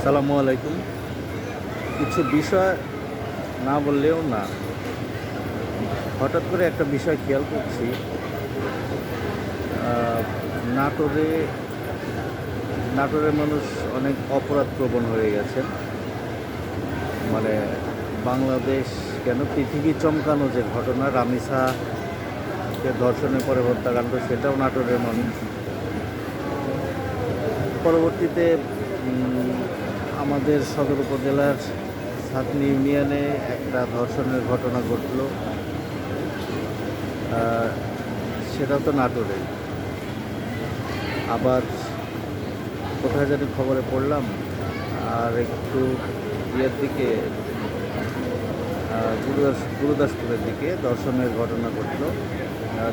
আসসালামু আলাইকুম। কিছু বিষয় না বললেও না, হঠাৎ করে একটা বিষয় খেয়াল করছি। আহ, নাটোরে নাটোরের মানুষ অনেক অপরাধপ্রবণ হয়ে গেছেন। মানে বাংলাদেশ কেন পৃথিবী চমকানো যে ঘটনা, রামিসাকে ধর্ষণের পরে হত্যাকাণ্ড, সেটাও নাটোরের মানুষ। পরবর্তীতে আমাদের সদর উপজেলার ছাতনি ইউনিয়নে একটা ধর্ষণের ঘটনা ঘটল। সেটা তো নাটোরে। আবার কোথায় জানি খবরে পড়লাম, আর একটু ইয়ের দিকে গুরুদাসপুরের দিকে ধর্ষণের ঘটনা ঘটল,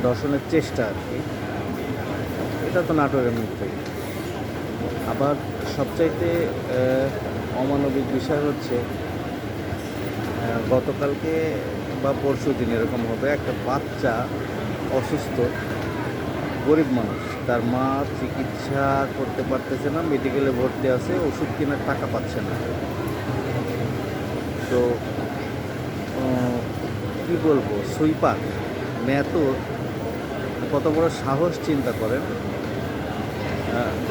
ধর্ষণের চেষ্টা আর কি। এটা তো নাটোরের মধ্যেই। আবার সবচাইতে অমানবিক বিষয় হচ্ছে, গতকালকে বা পরশু দিন এরকম হবে, একটা বাচ্চা অসুস্থ, গরিব মানুষ, তার মা চিকিৎসা করতে পারতেছে না, মেডিকেলে ভর্তি আছে, ওষুধ কেনার টাকা পাচ্ছে না। তো কি বলবো, সুইপার মেয়াতুর কত বড় সাহস চিন্তা করেন।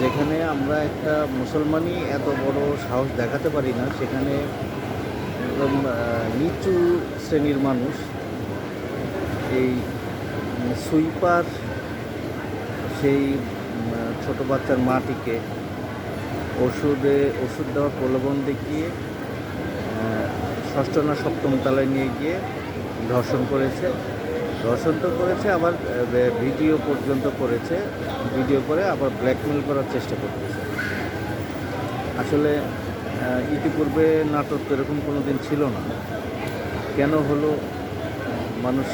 যেখানে আমরা একটা মুসলমানই এত বড় সাহস দেখাতে পারি না, সেখানে একদম নিচু শ্রেণীর মানুষ এই সুইপার সেই ছোট বাচ্চার মাটিকে ওষুধ দেওয়ার প্রলোভন দেখিয়ে ষষ্ঠ না সপ্তম তলায় নিয়ে গিয়ে ধর্ষণ তো করেছে, আবার ভিডিও পর্যন্ত করেছে। ভিডিও করে আবার ব্ল্যাকমেল করার চেষ্টা করতেছে। আসলে ইতিপূর্বে নাটক তো এরকম কোনো দিন ছিল না। কেন হলো? মানুষ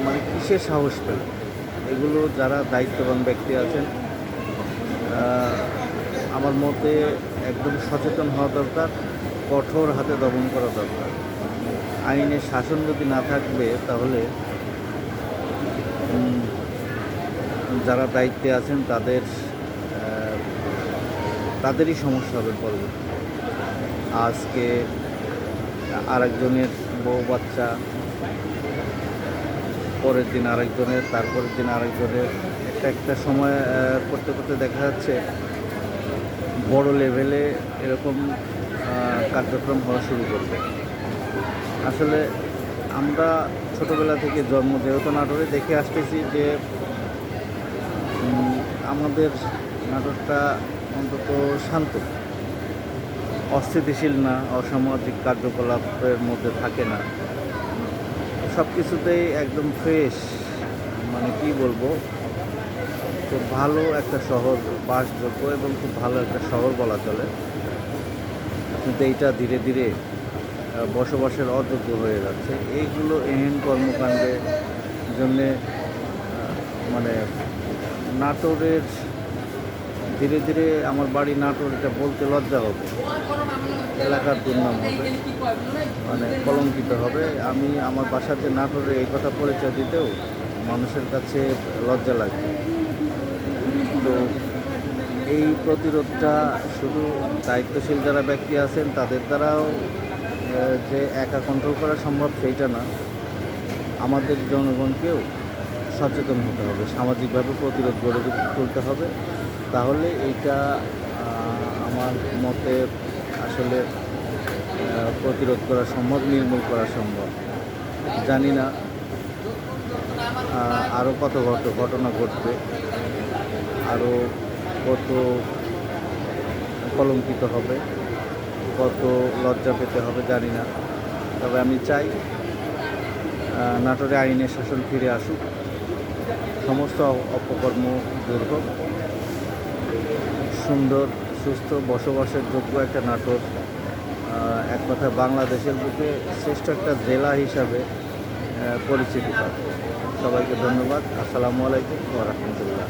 মানে কিসের সাহস পেল? এগুলো যারা দায়িত্ববান ব্যক্তি আছেন, আমার মতে একদম সচেতন হওয়া দরকার, কঠোর হাতে দমন করা দরকার। আইনের শাসন যদি না থাকবে, তাহলে যারা দায়িত্বে আছেন তাদেরই সমস্যা হবে পরবর্তী। আজকে আরেকজনের বউ বাচ্চা, পরের দিন আরেকজনের, তারপরের দিন আরেকজনের, একটা সময় করতে করতে দেখা যাচ্ছে বড় লেভেলে এরকম কার্যক্রম হওয়া শুরু করবে। আসলে আমরা ছোটোবেলা থেকে যেহেতু নাটোরে দেখে আসতেছি যে আমাদের নাটোরটা অন্তত শান্ত, অস্থিতিশীল না, অসামাজিক কার্যকলাপের মধ্যে থাকে না, সব কিছুতেই একদম ফ্রেশ। মানে কি বলবো, খুব ভালো একটা শহর, বাসযোগ্য এবং খুব ভালো একটা শহর বলা চলে। কিন্তু এইটা ধীরে ধীরে বসবাসের অযোগ্য হয়ে যাচ্ছে। এইগুলো এহেন কর্মকাণ্ডের জন্যে মানে নাটোরের ধীরে ধীরে, আমার বাড়ি নাটোর, এটা বলতে লজ্জা হবে, এলাকার দুর্নাম হবে, মানে কলঙ্কিত হবে। আমি আমার বাসাতে নাটোরে এই কথা পরিচয় দিতেও মানুষের কাছে লজ্জা লাগে। তো এই প্রতিরোধটা শুধু দায়িত্বশীল যারা ব্যক্তি আছেন তাদের দ্বারাও যে একা কন্ট্রোল করা সম্ভব সেইটা না, আমাদের জনগণকেও সচেতন হতে হবে, সামাজিকভাবে প্রতিরোধ গড়ে তুলতে হবে। তাহলে এইটা আমার মতে আসলে প্রতিরোধ করা সম্ভব, নির্মূল করা সম্ভব। জানি না আরও কত ঘটনা ঘটবে, আরও কত কলঙ্কিত হবে, কত লজ্জা পেতে হবে জানি না। তবে আমি চাই নাটোরে আইনের শাসন ফিরে আসুক, সমস্ত অপকর্ম দূর হোক, সুন্দর সুস্থ বসবাসের যোগ্য একটা নাটোর এক কথায় বাংলাদেশের বুকে শ্রেষ্ঠ একটা জেলা হিসাবে পরিচিতি পাবে। সবাইকে ধন্যবাদ। আসসালামু আলাইকুম ওয়া রাহমাতুল্লাহ।